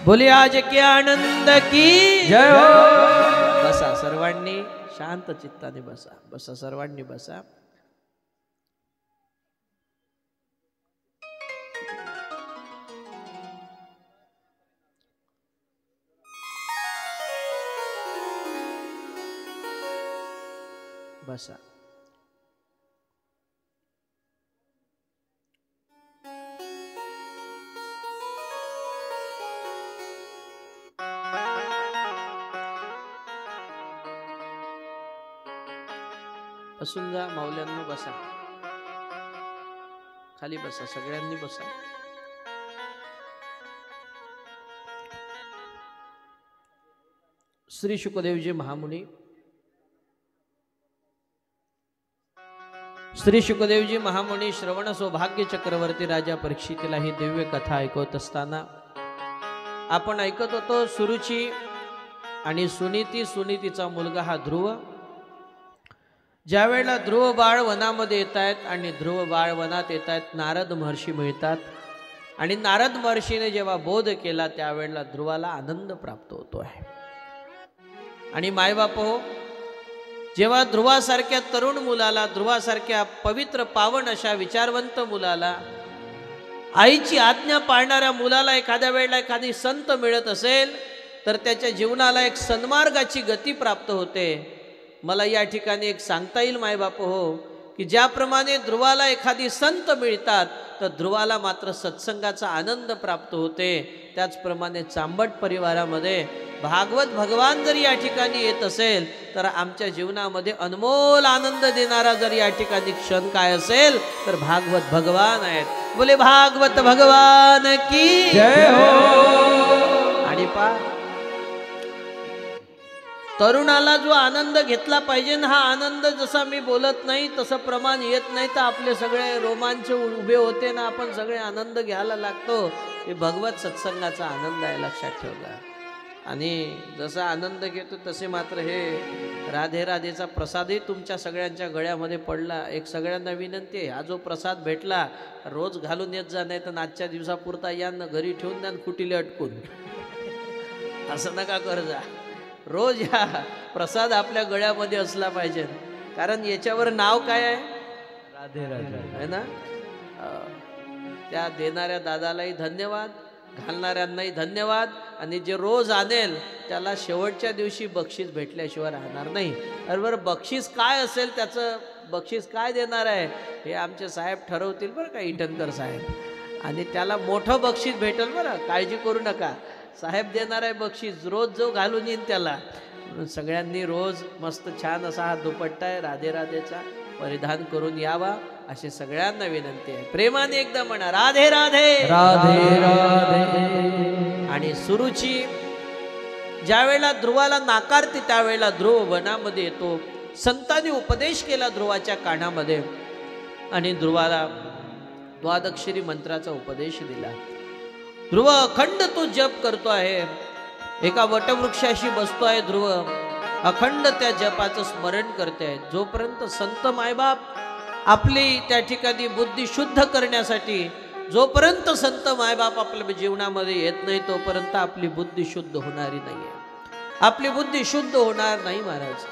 बोले आज के आनंद की जय हो। बसा सर्वांनी शांत चित्ताने बसा, बसा सर्वांनी बसा। बसा। बसून जा माऊल्यांनो, बसा खाली बसा, सगळ्यांनी बसा। श्री शुकदेवजी महामुनी, श्री शुकदेवजी महामुनी श्रवण सौभाग्य चक्रवर्ती राजा परीक्षितीला ही दिव्य कथा ऐकवत असताना आपण ऐकत होतो सुरुची आणि सुनीती, सुनीतीचा मुलगा हा ध्रुव। ज्या वेळेला ध्रुव बाळ वनामध्ये येत आहेत आणि ध्रुव बाळ वनात येत आहेत, नारद महर्षी मिळतात आणि नारद महर्षीने जेव्हा बोध केला त्यावेळेला ध्रुवाला आनंद प्राप्त होतो आहे। आणि मायबाप हो, जेव्हा ध्रुवासारख्या तरुण मुलाला, ध्रुवासारख्या पवित्र पावन अशा विचारवंत मुलाला, आईची आज्ञा पाळणाऱ्या मुलाला एखाद्या वेळेला एखादी संत मिळत असेल तर त्याच्या जीवनाला एक सन्मार्गाची गती प्राप्त होते। मला या ठिकाणी एक सांगता येईल मायबाप हो, की ज्याप्रमाणे ध्रुवाला एखादी संत मिळतात तर ध्रुवाला मात्र सत्संगाचा आनंद प्राप्त होते, त्याचप्रमाणे चांबट परिवारामध्ये भागवत भगवान जर या ठिकाणी येत असेल तर आमच्या जीवनामध्ये अनमोल आनंद देणारा जर या ठिकाणी क्षण काय असेल तर भागवत भगवान आहेत। बोले भागवत भगवान की जय हो। आणि तरुणाला जो आनंद घेतला पाहिजे ना, हा आनंद जसा मी बोलत नाही तसं प्रमाण येत नाही तर आपले सगळे रोमांच उभे होते ना, आपण सगळे आनंद घ्यायला लागतो। हे भगवत सत्संगाचा आनंद आहे, लक्षात ठेवा। आणि जसा आनंद घेतो तसे मात्र हे राधे राधेचा प्रसादही तुमच्या सगळ्यांच्या गळ्यामध्ये पडला। एक सगळ्यांना विनंती आहे, हा जो प्रसाद भेटला रोज घालून येत जा, नाही तर आजच्या दिवसापुरता यांना घरी ठेवून द्या कुटीले अटकून, असं नका कर जा। रोज या प्रसाद आपल्या गळ्यामध्ये असला पाहिजे, कारण याच्यावर नाव काय आहे, राधे राधे है ना। त्या देणाऱ्या दादालाही धन्यवाद, घालणाऱ्यांनाही धन्यवाद, आणि जे रोज आणेल त्याला शेवटच्या दिवशी बक्षीस भेटल्याशिवाय राहणार नाही। बरोबर, बक्षीस काय असेल, त्याचं बक्षीस काय देणार आहे हे आमचे साहेब ठरवतील बरं का, इटनकर साहेब, आणि त्याला मोठं बक्षीस भेटेल बरं, काळजी करू नका। साहेब देणार आहे बक्षीस, रोज जो घालून येईन त्याला। सगळ्यांनी रोज मस्त छान असा हा दुपट्टा आहे राधे राधेचा परिधान करून यावा अशी सगळ्यांना विनंती आहे। प्रेमाने एकदा म्हणा राधे राधे राधे राधे। आणि सुरुची ज्या वेळेला ध्रुवाला नाकारते त्यावेळेला ध्रुव वनामध्ये येतो। संतांनी उपदेश केला ध्रुवाच्या कानामध्ये आणि ध्रुवाला द्वादक्षरी मंत्राचा उपदेश दिला। ध्रुव अखंड तो जप करतो आहे, एका वटवृक्षाशी बसतो आहे ध्रुव, अखंड त्या जपाचं स्मरण करते आहे। जोपर्यंत संत मायबाप आपली त्या ठिकाणी बुद्धी शुद्ध करण्यासाठी, जोपर्यंत संत मायबाप आपल्या जीवनामध्ये येत नाही तोपर्यंत आपली बुद्धी शुद्ध होणारी नाही आहे, आपली बुद्धी शुद्ध होणार नाही महाराज।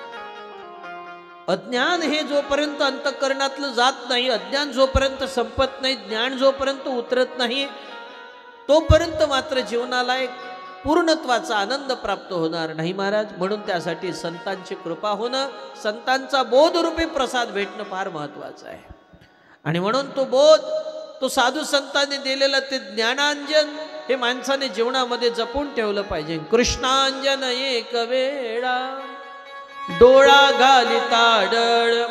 अज्ञान हे जोपर्यंत अंतःकरणातलं जात नाही, अज्ञान जोपर्यंत संपत नाही, ज्ञान जोपर्यंत उतरत नाही तोपर्यंत मात्र जीवनाला एक पूर्णत्वाचा आनंद प्राप्त होणार नाही महाराज। म्हणून त्यासाठी संतांची कृपा होणं, संतांचा बोधरूपी प्रसाद भेटणं फार महत्वाचं आहे। आणि म्हणून तो बोध, तो साधू संतांनी दिलेलं ते ज्ञानांजन हे माणसाने जीवनामध्ये जपून ठेवलं पाहिजे। कृष्णांजन एक वेळा डोळा घालिता डळ,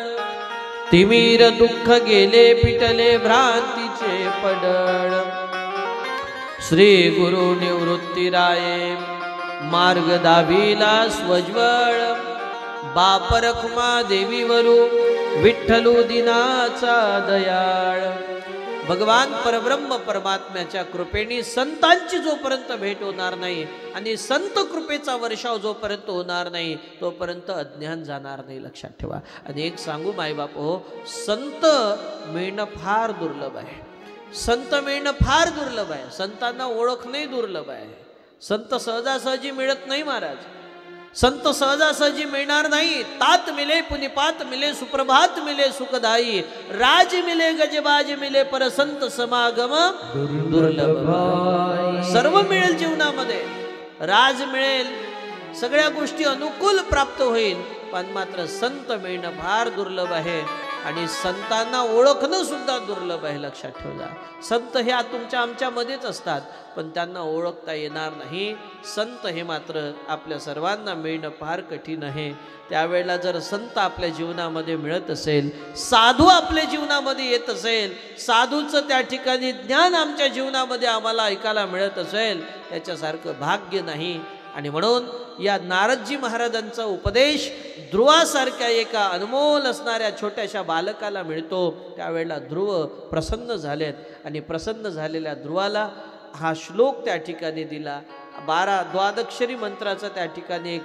तिमिर दुःख गेले पिटले भ्रांतीचे पडळ, श्री गुरु निवृत्ती राये मार्ग दाविला स्वज्वळ, बाप रखुमा देवीवरू विठ्ठलू दिनाचा दयाळ। भगवान परब्रह्म परमात्म्याच्या कृपेने संतांची जोपर्यंत भेट होणार नाही आणि संत कृपेचा वर्षाव जोपर्यंत होणार नाही तोपर्यंत अज्ञान जाणार नाही, लक्षात ठेवा। आणि एक सांगू मायबाप हो, संत मिळणं फार दुर्लभ आहे, संत मिळणं फार दुर्लभ आहे, संतांना ओळखणंही दुर्लभ आहे। संत सहजासहजी मिळत नाही महाराज. संत सहजासहजी मिळणार नाही. तात मिले पुनिपात मिले सुप्रभात मिले सुखदाई, राज मिले गजबाज मिले पर संत समागम दुर्लभ. सर्व मिळेल जीवनामध्ये, राज मिळेल, सगळ्या गोष्टी अनुकूल प्राप्त होईल, पण मात्र संत मिळणं फार दुर्लभ आहे. आणि संतांना ओळखणं सुद्धा दुर्लभ आहे. लक्षात ठेवा, संत हे तुमच्या आमच्या मध्येच असतात, पण त्यांना ओळखता येणार नाही. संत हे मात्र आपल्या सर्वांना मिळणं फार कठीण आहे. त्यावेळेला जर संत आपल्या जीवनामध्ये मिळत असेल, साधू आपल्या जीवनामध्ये येत असेल, साधूचं त्या ठिकाणी ज्ञान आमच्या जीवनामध्ये आम्हाला ऐकायला मिळत असेल, त्याच्यासारखं भाग्य नाही. आणि म्हणून या नारदजी महाराजांचा उपदेश ध्रुवासारख्या एका अनमोल असणाऱ्या छोट्याशा बालकाला मिळतो. त्यावेळेला ध्रुव प्रसन्न झालेत आणि प्रसन्न झालेल्या ध्रुवाला हा श्लोक त्या ठिकाणी दिला. 12 द्वादक्षरी मंत्राचा त्या ठिकाणी एक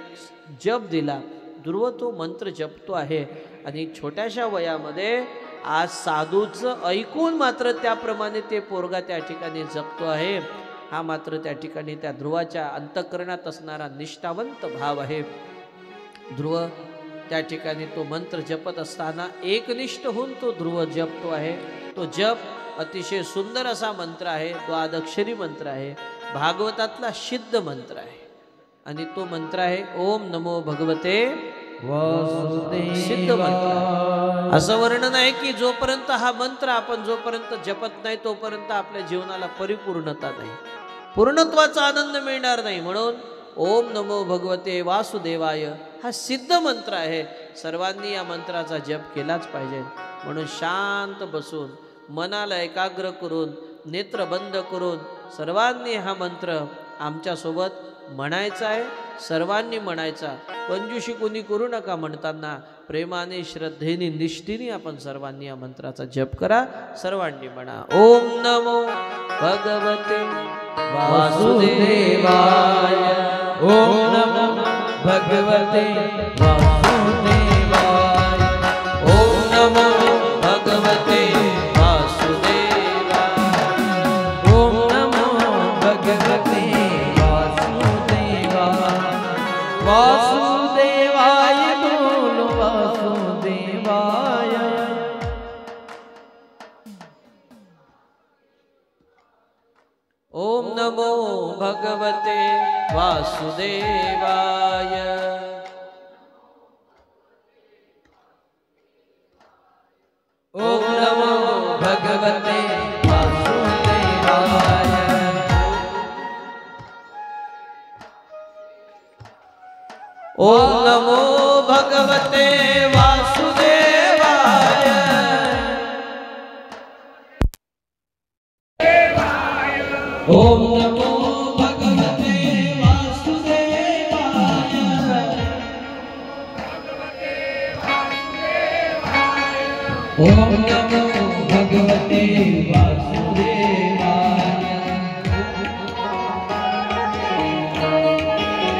जप दिला. ध्रुव तो मंत्र जपतो आहे आणि छोट्याशा वयामध्ये आज साधूचं ऐकून मात्र त्याप्रमाणे ते पोरगा त्या ठिकाणी जपतो आहे. हा मात्र त्या ठिकाणी त्या ध्रुवाच्या अंतःकरणात असणारा निष्ठावंत भाव आहे. ध्रुव त्या ठिकाणी तो मंत्र जपत असताना एकनिष्ठ होऊन तो ध्रुव जपतो आहे. तो जप अतिशय सुंदर असा मंत्र आहे, द्वादक्षरी मंत्र आहे, भागवतातला सिद्ध मंत्र आहे. आणि तो मंत्र आहे ओम नमो भगवते वासुदेवाय. सिद्ध मंत्र. असं वर्णन आहे की जोपर्यंत हा मंत्र आपण जोपर्यंत जपत नाही तोपर्यंत आपल्या जीवनाला परिपूर्णता नाही, पूर्णत्वाचा आनंद मिळणार नाही. म्हणून ओम नमो भगवते वासुदेवाय हा सिद्ध मंत्र आहे. सर्वांनी या मंत्राचा जप केलाच पाहिजे. म्हणून शांत बसून मनाला एकाग्र करून नेत्र बंद करून सर्वांनी हा मंत्र आमच्यासोबत म्हणायचा आहे. सर्वांनी म्हणायचा. कंजूशी कोणी करू नका. म्हणताना प्रेमाने श्रद्धेने निष्ठेने आपण सर्वांनी या मंत्राचा जप करा. सर्वांनी म्हणा ओम नमो भगवते वासुदेवाय. ओम नमो भगवते वासुदेवाय. ओम नमो भगवते वासुदेवाय. ओम नमो भगवते वासुदेवाय. वासुदेवाय बोलो वासुदेवाय. ओम नमो भगवते वासुदेवाय. ओम नमो भगवते वासुदेवाय. ओम नमो भगवते वासुदेवाय. ओम नमो भगवते वासुदेवाय. ओम नमो भगवते